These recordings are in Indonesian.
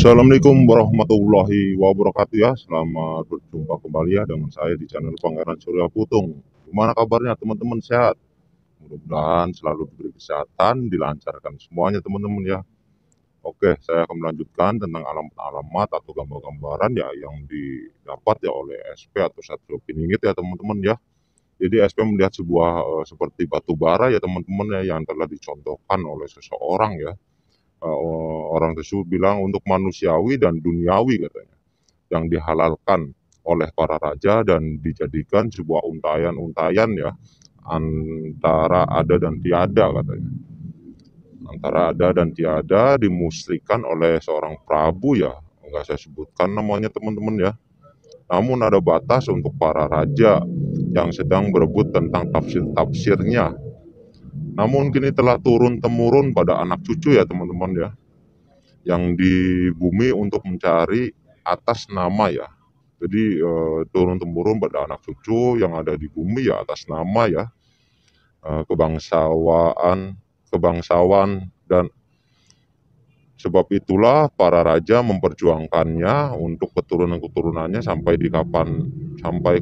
Assalamualaikum warahmatullahi wabarakatuh ya. Selamat berjumpa kembali ya dengan saya di channel Pangeran Surya Putung. Gimana kabarnya teman-teman, sehat? Mudah-mudahan selalu diberi kesehatan, dilancarkan semuanya teman-teman ya. Oke, saya akan melanjutkan tentang alamat-alamat atau gambar-gambaran ya yang didapat ya oleh SP atau Satrio Piningit ya teman-teman ya. Jadi SP melihat sebuah seperti batu bara ya teman-teman ya yang telah dicontohkan oleh seseorang ya. Orang tersebut bilang untuk manusiawi dan duniawi katanya, yang dihalalkan oleh para raja dan dijadikan sebuah untayan-untayan ya, antara ada dan tiada katanya. Antara ada dan tiada dimusrikan oleh seorang Prabu ya, enggak saya sebutkan namanya teman-teman ya. Namun ada batas untuk para raja yang sedang berebut tentang tafsir-tafsirnya. Namun kini telah turun-temurun pada anak cucu ya teman-teman ya, yang di bumi untuk mencari atas nama ya. Jadi turun-temurun pada anak cucu yang ada di bumi ya atas nama ya, kebangsaan kebangsawan, dan sebab itulah para raja memperjuangkannya untuk keturunan-keturunannya sampai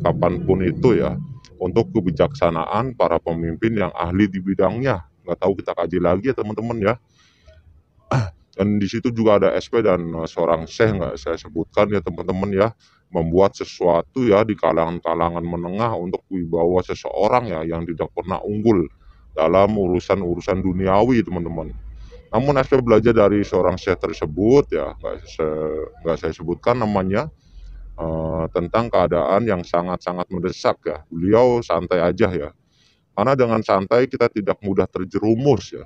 kapanpun itu ya, untuk kebijaksanaan para pemimpin yang ahli di bidangnya. Nggak tahu, kita kaji lagi ya teman-teman ya. Dan di situ juga ada SP dan seorang syekh, nggak saya sebutkan ya teman-teman ya, membuat sesuatu ya di kalangan-kalangan menengah untuk wibawa seseorang ya yang tidak pernah unggul dalam urusan-urusan duniawi teman-teman. Namun SP belajar dari seorang syekh tersebut ya, nggak saya sebutkan namanya, tentang keadaan yang sangat-sangat mendesak ya. Beliau santai aja ya, karena dengan santai kita tidak mudah terjerumus ya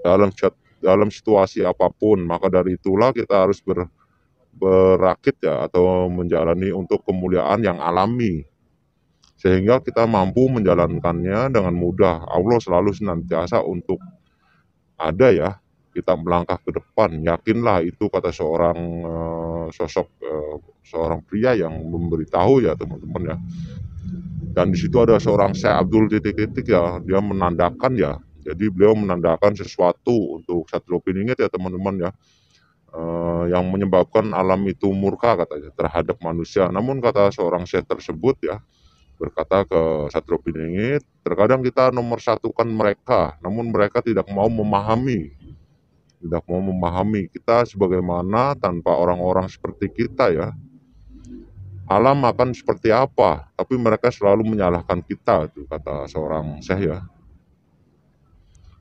dalam dalam situasi apapun. Maka dari itulah kita harus berakit ya, atau menjalani untuk kemuliaan yang alami, sehingga kita mampu menjalankannya dengan mudah. Allah selalu senantiasa untuk ada ya, kita melangkah ke depan. Yakinlah itu, kata seorang seorang pria yang memberitahu ya teman-teman ya. Dan di situ ada seorang Syekh Abdul titik-titik ya, dia menandakan ya. Jadi beliau menandakan sesuatu untuk Satrio Piningit ya teman-teman ya, yang menyebabkan alam itu murka katanya terhadap manusia. Namun kata seorang Syekh tersebut ya, berkata ke Satrio Piningit, terkadang kita nomor satukan mereka, namun mereka tidak mau memahami. Tidak mau memahami kita sebagaimana tanpa orang-orang seperti kita ya. Alam akan seperti apa, tapi mereka selalu menyalahkan kita, itu kata seorang Syekh ya.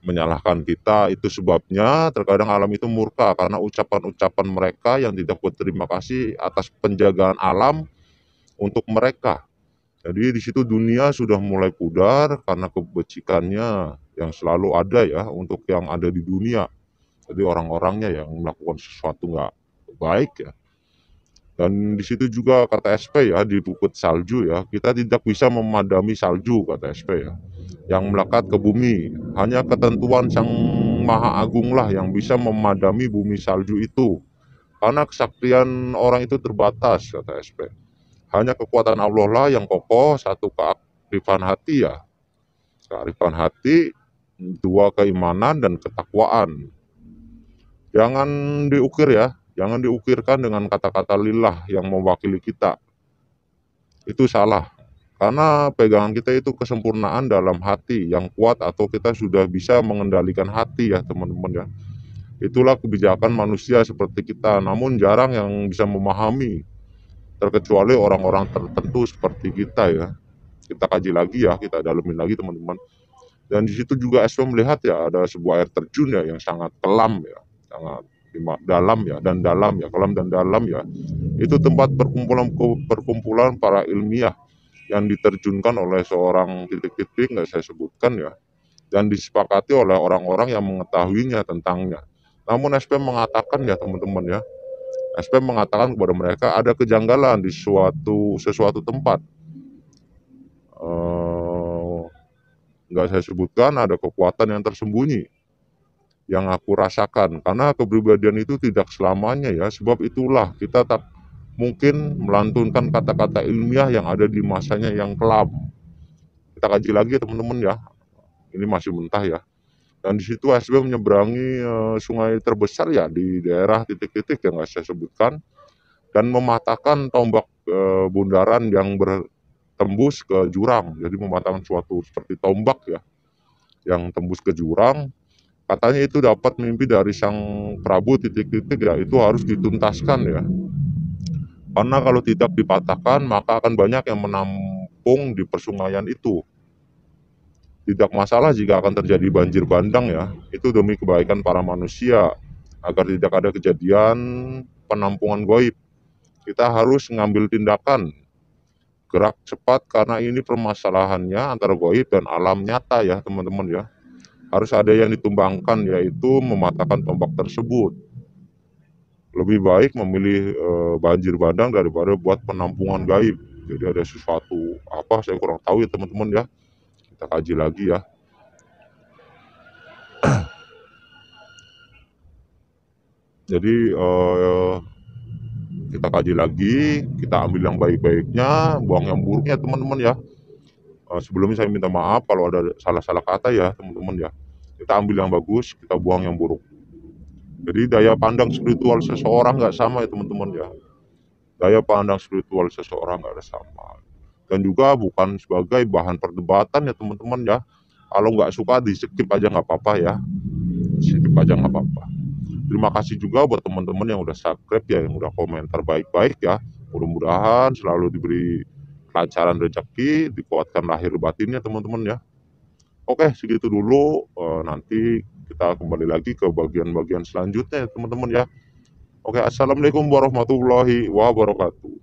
Menyalahkan kita, itu sebabnya terkadang alam itu murka karena ucapan-ucapan mereka yang tidak berterima kasih atas penjagaan alam untuk mereka. Jadi di situ dunia sudah mulai pudar karena kebajikannya yang selalu ada ya untuk yang ada di dunia. Jadi orang-orangnya yang melakukan sesuatu nggak baik ya. Dan di situ juga kata SP ya, di bukit salju ya, kita tidak bisa memadami salju, kata SP ya, yang melekat ke bumi. Hanya ketentuan Sang Maha Agung lah yang bisa memadami bumi salju itu. Karena kesaktian orang itu terbatas, kata SP. Hanya kekuatan Allah lah yang kokoh, satu kearifan hati ya. Kearifan hati, dua keimanan dan ketakwaan. Jangan diukir ya, jangan diukirkan dengan kata-kata lillah yang mewakili kita. Itu salah. Karena pegangan kita itu kesempurnaan dalam hati yang kuat, atau kita sudah bisa mengendalikan hati ya teman-teman ya. Itulah kebijakan manusia seperti kita, namun jarang yang bisa memahami, terkecuali orang-orang tertentu seperti kita ya. Kita kaji lagi ya, kita dalamin lagi teman-teman. Dan di situ juga SP melihat ya ada sebuah air terjun ya yang sangat kelam ya, sangat dalam ya, dan dalam ya, kelam dan dalam ya. Itu tempat perkumpulan para ilmiah yang diterjunkan oleh seorang titik-titik, nggak saya sebutkan ya, dan disepakati oleh orang-orang yang mengetahuinya tentangnya. Namun SP mengatakan ya teman-teman ya, SP mengatakan kepada mereka ada kejanggalan di sesuatu tempat. Nggak saya sebutkan, ada kekuatan yang tersembunyi yang aku rasakan, karena kepribadian itu tidak selamanya ya. Sebab itulah kita tak mungkin melantunkan kata-kata ilmiah yang ada di masanya yang kelam. Kita kaji lagi ya teman-teman ya, ini masih mentah ya. Dan di situ SB menyeberangi sungai terbesar ya di daerah titik-titik yang nggak saya sebutkan, dan mematahkan tombak bundaran yang bertembus ke jurang. Jadi mematahkan suatu seperti tombak ya yang tembus ke jurang. Katanya itu dapat mimpi dari sang Prabu titik-titik ya, itu harus dituntaskan ya. Karena kalau tidak dipatahkan maka akan banyak yang menampung di persungaian itu. Tidak masalah jika akan terjadi banjir bandang ya, itu demi kebaikan para manusia, agar tidak ada kejadian penampungan goib. Kita harus mengambil tindakan, gerak cepat karena ini permasalahannya antara goib dan alam nyata ya teman-teman ya. Harus ada yang ditumbangkan yaitu mematahkan tombak tersebut. Lebih baik memilih banjir bandang daripada buat penampungan gaib. Jadi ada sesuatu apa saya kurang tahu ya teman-teman ya. Kita kaji lagi ya. Jadi kita kaji lagi, kita ambil yang baik-baiknya, buang yang buruknya teman-teman ya. Sebelumnya saya minta maaf kalau ada salah-salah kata ya teman-teman ya. Kita ambil yang bagus, kita buang yang buruk. Jadi daya pandang spiritual seseorang nggak sama ya teman-teman ya. Daya pandang spiritual seseorang nggak ada sama. Dan juga bukan sebagai bahan perdebatan ya teman-teman ya. Kalau nggak suka di skip aja nggak apa-apa ya. Skip aja nggak apa-apa. Terima kasih juga buat teman-teman yang udah subscribe ya, yang udah komentar baik-baik ya. Mudah-mudahan selalu diberi kelancaran rezeki, dikuatkan lahir batinnya teman-teman ya. Oke, segitu dulu. Nanti kita kembali lagi ke bagian-bagian selanjutnya ya teman-teman ya. Oke, assalamualaikum warahmatullahi wabarakatuh.